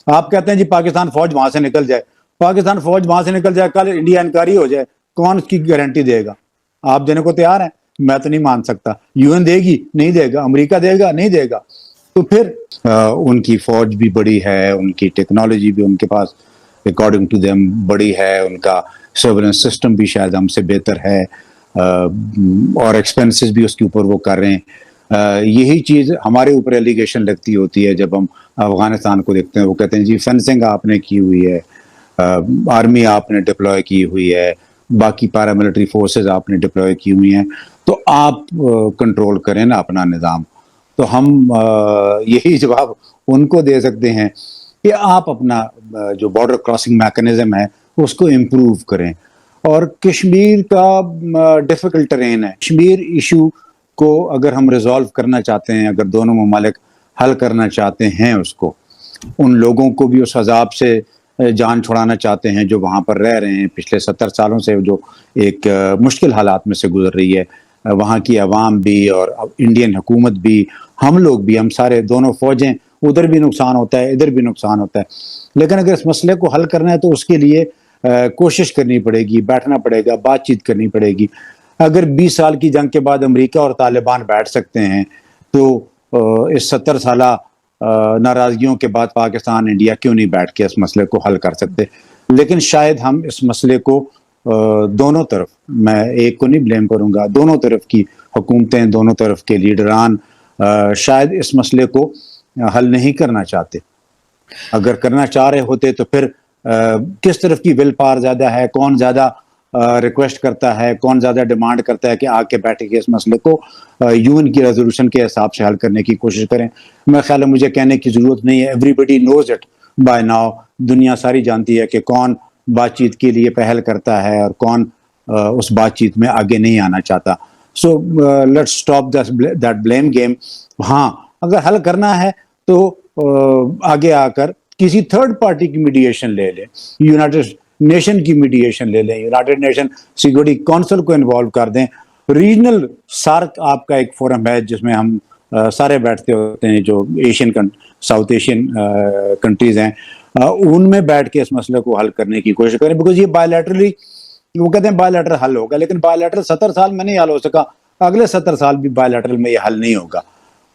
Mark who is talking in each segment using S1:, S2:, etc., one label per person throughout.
S1: آپ کہتے ہیں جی پاکستان فوج وہاں سے نکل جائے، پاکستان فوج وہاں سے نکل جائے، کل انڈیا انکاری ہو جائے، کون اس کی گارنٹی دے گا؟ آپ دینے کو تیار ہیں؟ میں تو نہیں مان سکتا. یو این دے گی؟ نہیں دے گا. امریکہ دے گا؟ نہیں دے گا. تو پھر ان کی فوج بھی بڑی ہے، ان کی ٹیکنالوجی بھی ان کے پاس اکارڈنگ ٹو دیم بڑی ہے، ان کا سرویلنس سسٹم بھی شاید ہم سے بہتر ہے، اور ایکسپینسز بھی اس کے اوپر وہ کر رہے ہیں. یہی چیز ہمارے اوپر ایلیگیشن لگتی ہوتی ہے جب ہم افغانستان کو دیکھتے ہیں. وہ کہتے ہیں جی فینسنگ آپ نے کی ہوئی ہے، آرمی آپ نے ڈپلوائے کی ہوئی ہے، باقی پیراملٹری فورسز آپ نے ڈپلوائے کی ہوئی ہیں، تو آپ کنٹرول کریں نا اپنا نظام. تو ہم یہی جواب ان کو دے سکتے ہیں کہ آپ اپنا جو بارڈر کراسنگ میکنزم ہے اس کو امپروو کریں. اور کشمیر کا ڈیفیکلٹ ٹرین ہے. کشمیر ایشو کو اگر ہم ریزالو کرنا چاہتے ہیں، اگر دونوں ممالک حل کرنا چاہتے ہیں اس کو، ان لوگوں کو بھی اس عذاب سے جان چھڑانا چاہتے ہیں جو وہاں پر رہ رہے ہیں پچھلے 70 سالوں سے، جو ایک مشکل حالات میں سے گزر رہی ہے، وہاں کی عوام بھی اور انڈین حکومت بھی، ہم لوگ بھی، ہم سارے دونوں فوجیں، ادھر بھی نقصان ہوتا ہے ادھر بھی نقصان ہوتا ہے. لیکن اگر اس مسئلے کو حل کرنا ہے تو اس کے لیے کوشش کرنی پڑے گی، بیٹھنا پڑے گا، بات چیت کرنی پڑے گی. اگر 20 سال کی جنگ کے بعد امریکہ اور طالبان بیٹھ سکتے ہیں تو اس 70 سالہ ناراضگیوں کے بعد پاکستان انڈیا کیوں نہیں بیٹھ کے اس مسئلے کو حل کر سکتے؟ لیکن شاید ہم اس مسئلے کو دونوں طرف، میں ایک کو نہیں بلیم کروں گا، دونوں طرف کی حکومتیں، دونوں طرف کے لیڈران شاید اس مسئلے کو حل نہیں کرنا چاہتے. اگر کرنا چاہ رہے ہوتے تو پھر کس طرف کی ول پاور زیادہ ہے، کون زیادہ ریکویسٹ کرتا ہے، کون زیادہ ڈیمانڈ کرتا ہے کہ آ کے بیٹھ کے اس مسئلے کو یو این کی ریزولوشن کے حساب سے حل کرنے کی کوشش کریں. میں خیال ہے مجھے کہنے کی ضرورت نہیں ہے، everybody knows it by now. دنیا ساری جانتی ہے کہ کون بات چیت کے لیے پہل کرتا ہے اور کون اس بات چیت میں آگے نہیں آنا چاہتا. So let's stop that blame game. ہاں اگر حل کرنا ہے تو آگے آ کر کسی تھرڈ پارٹی کی میڈیشن لے لیں، یونائٹڈ نیشن کی میڈیشن لے لیں، یونائٹڈ نیشن سیکورٹی کونسل کو انوالو کر دیں. ریجنل سارک آپ کا ایک فورم ہے جس میں ہم سارے بیٹھتے ہوتے ہیں جو ایشین ساؤتھ ایشین کنٹریز ہیں، ان میں بیٹھ کے اس مسئلے کو حل کرنے کی کوشش کریں. بیکاز یہ بائی لیٹرلی، وہ کہتے ہیں بائی لیٹرل حل ہوگا، لیکن بائی لیٹرل 70 سال میں نہیں حل ہو سکا، اگلے 70 سال بھی بائی لیٹرل میں یہ حل نہیں ہوگا.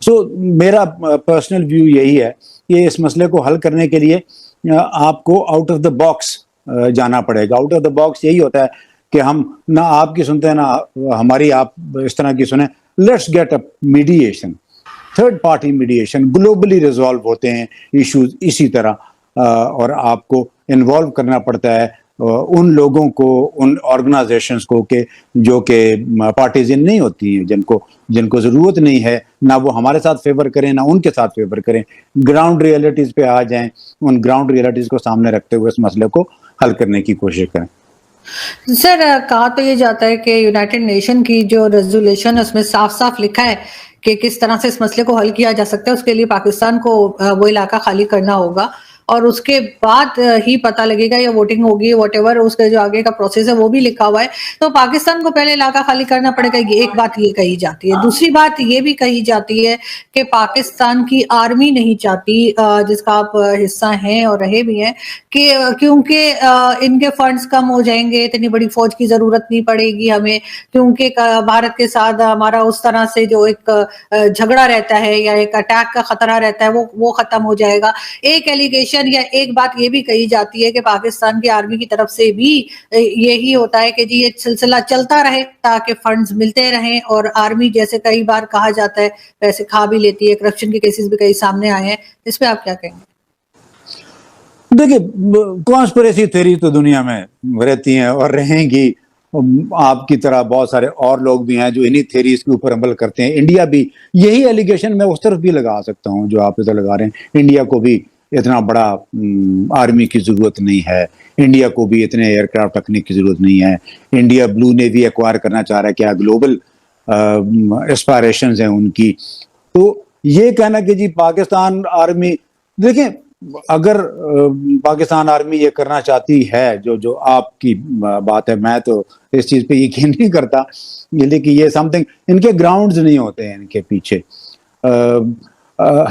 S1: سو میرا پرسنل ویو یہی ہے کہ اس مسئلے کو حل کرنے کے لیے آپ کو آؤٹ آف دا باکس جانا پڑے گا. آؤٹ آف دا باکس یہی ہوتا ہے کہ ہم نہ آپ کی سنتے ہیں نہ ہماری آپ اس طرح کی سنیں. Let's get a mediation, third party mediation. Globally resolve ہوتے ہیں ایشوز اسی طرح، اور آپ کو انوالو کرنا پڑتا ہے ان لوگوں کو، ان آرگنائزیشنز کو کہ جو کہ پارٹیزن نہیں ہوتی ہیں، جن کو ضرورت نہیں ہے نہ وہ ہمارے ساتھ فیور کریں نہ ان کے ساتھ فیور کریں. گراؤنڈ ریئلٹیز پہ آ جائیں، ان گراؤنڈ ریئلٹیز کو سامنے رکھتے ہوئے اس مسئلے کو حل کرنے کی کوشش کریں.
S2: سر کہا تو یہ جاتا ہے کہ یونائٹڈ نیشن کی جو ریزولوشن اس میں صاف صاف لکھا ہے کہ کس طرح سے اس مسئلے کو حل کیا جا سکتا ہے. اس کے لیے پاکستان کو وہ علاقہ خالی کرنا ہوگا اور اس کے بعد ہی پتہ لگے گا یا ووٹنگ ہوگی واٹ ایور، اس کا جو آگے کا پروسیس ہے وہ بھی لکھا ہوا ہے. تو پاکستان کو پہلے علاقہ خالی کرنا پڑے گا، یہ ایک بات یہ کہی جاتی ہے. دوسری بات یہ بھی کہی جاتی ہے کہ پاکستان کی آرمی نہیں چاہتی، جس کا آپ حصہ ہیں اور رہے بھی ہیں، کہ کیونکہ ان کے فنڈز کم ہو جائیں گے، اتنی بڑی فوج کی ضرورت نہیں پڑے گی ہمیں، کیونکہ بھارت کے ساتھ ہمارا اس طرح سے جو ایک جھگڑا رہتا ہے یا ایک اٹیک کا خطرہ رہتا ہے وہ ختم ہو جائے گا. ایک ایلیگیشن یا ایک بات یہ بھی کہی جاتی ہے کہ پاکستان کی آرمی کی طرف سے بھی یہی ہوتا ہے کہ جی یہ سلسلہ چلتا رہے تاکہ فنڈز ملتے رہیں، اور آرمی جیسے کئی بار کہا جاتا ہے پیسے کھا بھی لیتی ہے. کرپشن کے کیسز بھی کئی سامنے آئے ہیں، اس پہ آپ کیا کہیں گے؟
S1: دیکھیے کانسپریسی تھیوری تو دنیا میں رہتی ہیں اور رہیں گی. آپ کی طرح بہت سارے اور لوگ بھی ہیں جو انہی تھیریز کے اوپر عمل کرتے ہیں. انڈیا بھی یہی ایلیگیشن میں اس طرف بھی لگا سکتا ہوں جو آپ ادھر لگا رہے ہیں. انڈیا کو بھی اتنا بڑا آرمی کی ضرورت نہیں ہے، انڈیا کو بھی اتنے ایئر کرافٹ رکھنے کی ضرورت نہیں ہے. انڈیا بلو نیوی ایکوائر کرنا چاہ رہا ہے، کیا گلوبل اسپائریشنز ہیں ان کی. تو یہ کہنا کہ جی پاکستان آرمی، دیکھیں اگر پاکستان آرمی یہ کرنا چاہتی ہے جو آپ کی بات ہے، میں تو اس چیز پہ یقین نہیں کرتا، لیکن یہ سم تھنگ، ان کے گراؤنڈز نہیں ہوتے ہیں ان کے پیچھے.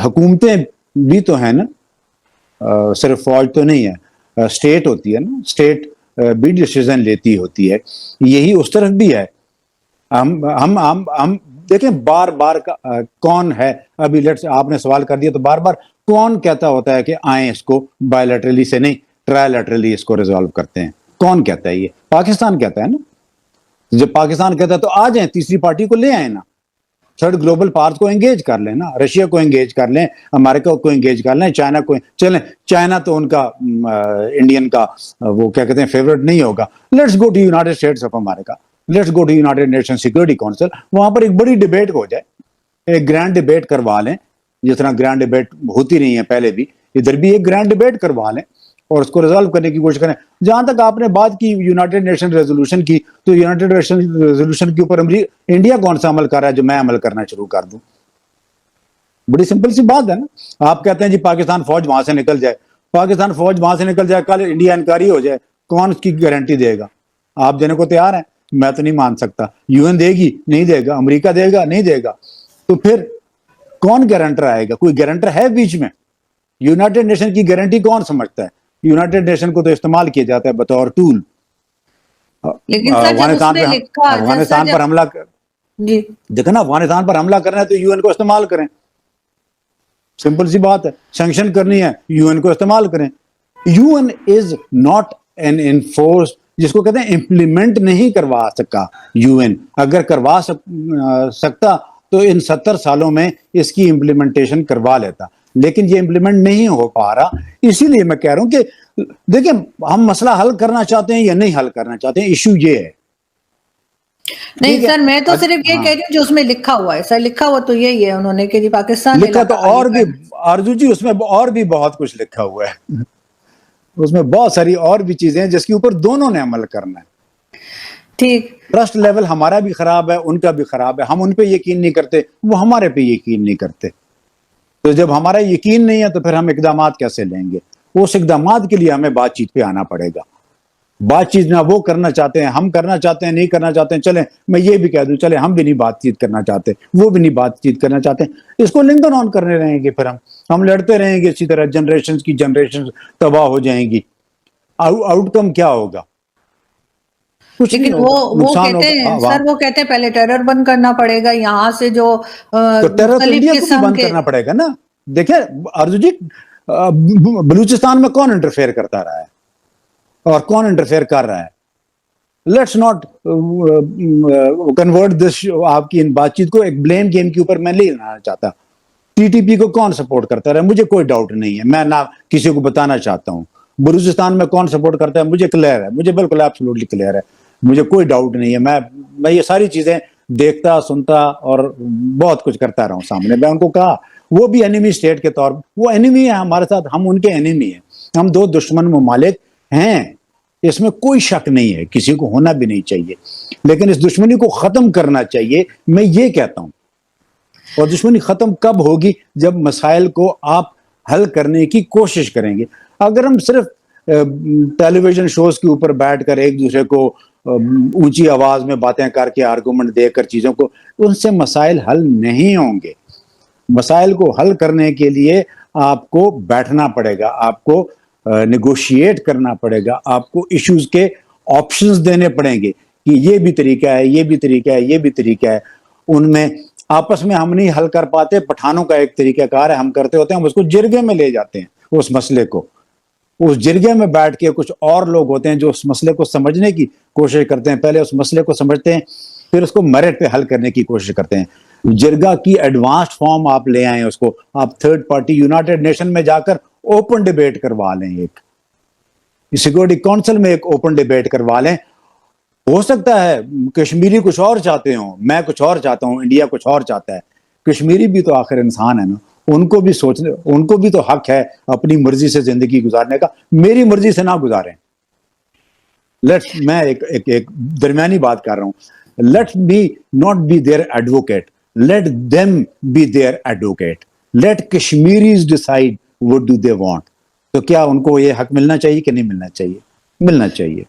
S1: حکومتیں بھی تو ہیں نا، صرف فوج تو نہیں ہے، اسٹیٹ ہوتی ہے نا، اسٹیٹ بھی ڈیسیزن لیتی ہوتی ہے، یہی اس طرف بھی ہے. ہم دیکھیں بار بار کون ہے، ابھی آپ نے سوال کر دیا تو بار بار کون کہتا ہوتا ہے کہ آئیں اس کو بائی لیٹرلی سے نہیں ٹرائی لیٹرلی اس کو ریزالو کرتے ہیں؟ کون کہتا ہے؟ یہ پاکستان کہتا ہے نا. جب پاکستان کہتا ہے تو آ جائیں، تیسری پارٹی کو لے آئیں نا، تھرڈ گلوبل پاورز کو انگیج کر لیں نا، رشیا کو انگیج کر لیں، امریکہ کو انگیج کر لیں، چائنا کو چلیں. چائنا تو ان کا انڈین کا وہ کیا کہتے ہیں فیورٹ نہیں ہوگا. Let's go to United States of America, let's go to United Nation Security Council, وہاں پر ایک بڑی ڈیبیٹ ہو جائے، ایک گرینڈ ڈیبیٹ کروا لیں، جس طرح گرینڈ ڈیبیٹ ہوتی نہیں ہے پہلے بھی، ادھر بھی ایک گرینڈ ڈیبیٹ کروا لیں اور اس کو ریزالو کرنے کی کوشش کریں. جہاں تک آپ نے بات کی یونائٹڈ نیشن ریزولوشن کی، تو یونائٹڈ نیشن ریزولوشن کے اوپر انڈیا کون سا عمل کر رہا ہے جو میں عمل کرنا شروع کر دوں؟ بڑی سمپل سی بات ہے نا. آپ کہتے ہیں جی پاکستان فوج وہاں سے نکل جائے، پاکستان فوج وہاں سے نکل جائے، کل انڈیا انکاری ہو جائے، کون اس کی گارنٹی دے گا؟ آپ دینے کو تیار ہیں؟ میں تو نہیں مان سکتا. یو این دے گی؟ نہیں دے گا. امریکہ دے گا؟ نہیں دے گا. تو پھر کون گارنٹر آئے گا؟ کوئی گارنٹر ہے بیچ میں؟ یونائٹڈ نیشن کی گارنٹی کون سمجھتا ہے؟ یونائٹڈ نیشن کو تو استعمال کیا جاتا ہے بطور ٹول.
S2: لیکن سر جب اس میں لکھا
S1: افغانستان پر حملہ
S2: جی
S1: دیکھا نا، افغانستان پر حملہ کرنا ہے تو یو این کو استعمال کریں، سمپل سی بات ہے. سینکشن کرنی ہے، یو این کو استعمال کریں. U N is not an enforce, جس کو کہتے ہیں امپلیمنٹ نہیں کروا سکا. یو این اگر کروا سکتا تو ان 70 سالوں میں اس کی امپلیمنٹیشن کروا لیتا، لیکن یہ امپلیمنٹ نہیں ہو پا رہا. اسی لیے میں کہہ رہا ہوں کہ دیکھیں ہم مسئلہ حل کرنا چاہتے ہیں یا نہیں حل کرنا چاہتے ہیں، ایشو یہ ہے.
S2: نہیں سر، میں تو صرف یہ کہہ رہی ہوں جو اس میں لکھا ہوا ہے. سر لکھا ہوا تو یہی ہے انہوں نے کہ جی پاکستان
S1: لکھا تو اور بھی آرزو جی اس میں اور بھی بہت کچھ لکھا ہوا ہے، اس میں بہت ساری اور بھی چیزیں ہیں جس کے اوپر دونوں نے عمل کرنا ہے.
S2: ٹھیک،
S1: ٹرسٹ لیول ہمارا بھی خراب ہے، ان کا بھی خراب ہے. ہم ان پہ یقین نہیں کرتے، وہ ہمارے پہ یقین نہیں کرتے. تو جب ہمارا یقین نہیں ہے تو پھر ہم اقدامات کیسے لیں گے؟ اس اقدامات کے لیے ہمیں بات چیت پہ آنا پڑے گا. بات چیت نہ وہ کرنا چاہتے ہیں، ہم کرنا چاہتے ہیں، نہیں کرنا چاہتے ہیں. چلیں میں یہ بھی کہہ دوں، چلیں ہم بھی نہیں بات چیت کرنا چاہتے، وہ بھی نہیں بات چیت کرنا چاہتے. اس کو لنکن آن کرنے رہیں گے، پھر ہم لڑتے رہیں گے اسی طرح، جنریشنز کی جنریشن تباہ ہو جائیں گی. آؤٹ کم کیا ہوگا؟ کچھ نہیں
S2: لیکن
S1: ہوگا،
S2: وہ کہتے ہیں سر، وہ کہتے ہیں پہلے ٹیرر بند کرنا پڑے گا یہاں سے، جو
S1: تو ٹیرر تو انڈیا کو بھی بند کرنا پڑے گا نا. دیکھیں ارجو جی، بلوچستان میں کون انٹرفیئر کرتا رہا ہے اور کون انٹرفیئر کر رہا ہے؟ لیٹس ناٹ کنورٹ دس، آپ کی ان بات چیت کو ایک بلیم گیم کے اوپر میں نہیں لانا چاہتا. ٹی ٹی پی کو کون سپورٹ کرتا رہا ہے مجھے کوئی ڈاؤٹ نہیں ہے، میں نہ کسی کو بتانا چاہتا ہوں. بلوچستان میں کون سپورٹ کرتا ہے مجھے کلیئر ہے، مجھے بالکل ایبسولوٹلی کلیئر ہے، مجھے کوئی ڈاؤٹ نہیں ہے. میں یہ ساری چیزیں دیکھتا سنتا اور بہت کچھ کرتا رہا ہوں سامنے. میں ان کو کہا وہ بھی انیمی اسٹیٹ کے طور پر، وہ انیمی ہے ہمارے ساتھ، ہم ان کے انیمی ہیں. ہم دو دشمن ممالک ہیں، اس میں کوئی شک نہیں ہے، کسی کو ہونا بھی نہیں چاہیے. لیکن اس دشمنی کو ختم کرنا چاہیے، میں یہ کہتا ہوں. اور دشمنی ختم کب ہوگی؟ جب مسائل کو آپ حل کرنے کی کوشش کریں گے. اگر ہم صرف ٹیلی ویژن شوز کے اوپر بیٹھ کر ایک دوسرے کو اونچی آواز میں باتیں کر کے آرگومنٹ دے کر چیزوں کو، ان سے مسائل حل نہیں ہوں گے. مسائل کو حل کرنے کے لیے آپ کو بیٹھنا پڑے گا، آپ کو نیگوشیٹ کرنا پڑے گا، آپ کو ایشوز کے آپشنز دینے پڑیں گے کہ یہ بھی طریقہ ہے، یہ بھی طریقہ ہے، یہ بھی طریقہ ہے. ان میں آپس میں ہم نہیں حل کر پاتے. پٹھانوں کا ایک طریقہ کار ہے، ہم کرتے ہوتے ہیں، ہم اس کو جرگے میں لے جاتے ہیں. اس مسئلے کو اس جرگے میں بیٹھ کے کچھ اور لوگ ہوتے ہیں جو اس مسئلے کو سمجھنے کی کوشش کرتے ہیں. پہلے اس مسئلے کو سمجھتے ہیں، پھر اس کو میرٹ پہ حل کرنے کی کوشش کرتے ہیں. جرگا کی ایڈوانسڈ فارم آپ لے آئیں، اس کو آپ تھرڈ پارٹی یونائٹڈ نیشن میں جا کر اوپن ڈیبیٹ کروا لیں. ایک سیکورٹی کونسل میں ایک اوپن ڈیبیٹ کروا لیں. ہو سکتا ہے کشمیری کچھ اور چاہتے ہوں، میں کچھ اور چاہتا ہوں، انڈیا کچھ اور چاہتا ہے. کشمیری بھی تو آخر انسان ہے نا، ان کو بھی سوچنے، ان کو بھی تو حق ہے اپنی مرضی سے زندگی گزارنے کا. میری مرضی سے نہ گزاریں. میں ایک درمیانی بات کر رہا ہوں. Let me not be their advocate, let them be their advocate. Let Kashmiris decide what do they want. تو کیا ان کو یہ حق ملنا چاہیے کہ نہیں ملنا چاہیے؟ ملنا چاہیے،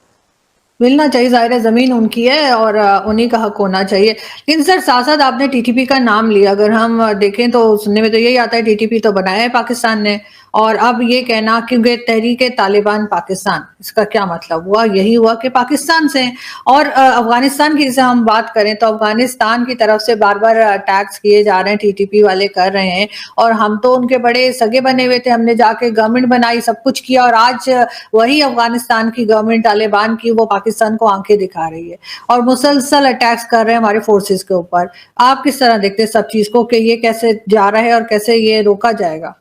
S2: ملنا چاہیے. ظاہر زمین ان کی ہے اور انہی کا حق ہونا چاہیے. لیکن سر ساتھ ساتھ آپ نے ٹی ٹی پی کا نام لیا، اگر ہم دیکھیں تو سننے میں تو یہی آتا ہے ٹی ٹی پی تو بنایا ہے پاکستان نے، اور اب یہ کہنا کیونکہ تحریک طالبان پاکستان، اس کا کیا مطلب ہوا؟ یہی ہوا کہ پاکستان سے ہیں۔ اور افغانستان کی جیسے ہم بات کریں تو افغانستان کی طرف سے بار بار اٹیکس کیے جا رہے ہیں، ٹی ٹی پی والے کر رہے ہیں، اور ہم تو ان کے بڑے سگے بنے ہوئے تھے، ہم نے جا کے گورنمنٹ بنائی، سب کچھ کیا، اور آج وہی افغانستان کی گورنمنٹ طالبان کی وہ پاکستان کو آنکھیں دکھا رہی ہے اور مسلسل اٹیکس کر رہے ہیں ہمارے فورسز کے اوپر۔ آپ کس طرح دیکھتے ہیں سب چیز کو کہ یہ کیسے جا رہا ہے اور کیسے یہ روکا جائے گا؟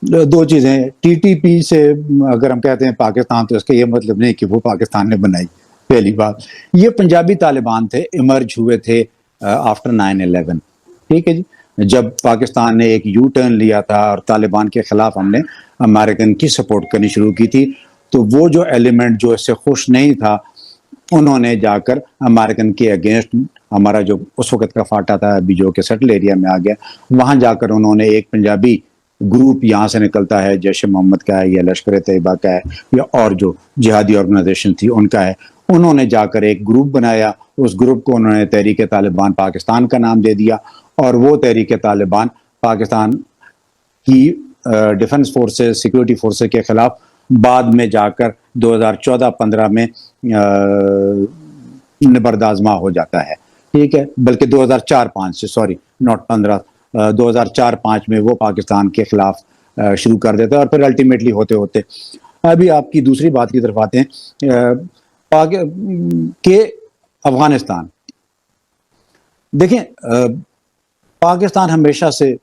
S1: دو چیزیں، ٹی ٹی پی سے اگر ہم کہتے ہیں پاکستان تو اس کا یہ مطلب نہیں کہ وہ پاکستان نے بنائی، پہلی بات۔ یہ پنجابی طالبان تھے، ایمرج ہوئے تھے آفٹر 9/11، ٹھیک ہے جی، جب پاکستان نے ایک یو ٹرن لیا تھا اور طالبان کے خلاف ہم نے امریکن کی سپورٹ کرنی شروع کی تھی، تو وہ جو ایلیمنٹ جو اس سے خوش نہیں تھا انہوں نے جا کر امریکن کے اگینسٹ، ہمارا جو اس وقت کا فاٹا تھا ابھی جو کہ سیٹل ایریا میں آ گیا، وہاں جا کر انہوں نے ایک پنجابی گروپ یہاں سے نکلتا ہے، جیش محمد کا ہے یا لشکر طیبہ کا ہے یا اور جو جہادی آرگنائزیشن تھی ان کا ہے، انہوں نے جا کر ایک گروپ بنایا، اس گروپ کو انہوں نے تحریک طالبان پاکستان کا نام دے دیا، اور وہ تحریک طالبان پاکستان کی ڈیفنس فورسز، سیکورٹی فورسز کے خلاف بعد میں جا کر 2014-15 میں نبردآزما ہو جاتا ہے، ٹھیک ہے، بلکہ 2004-5 سے، سوری ناٹ 15، 2004-5 میں وہ پاکستان کے خلاف شروع کر دیتا ہے، اور پھر الٹیمیٹلی ہوتے ہوتے ابھی آپ کی دوسری بات کی طرف آتے ہیں کہ افغانستان، دیکھیں پاکستان ہمیشہ سے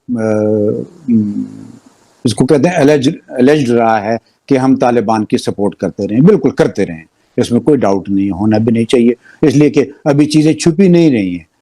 S1: اس کو کہتے ہیں الجڈ رہا ہے کہ ہم طالبان کی سپورٹ کرتے رہیں، بالکل کرتے رہیں، اس میں کوئی ڈاؤٹ نہیں، ہونا بھی نہیں چاہیے، اس لیے کہ ابھی چیزیں چھپی نہیں رہی ہیں،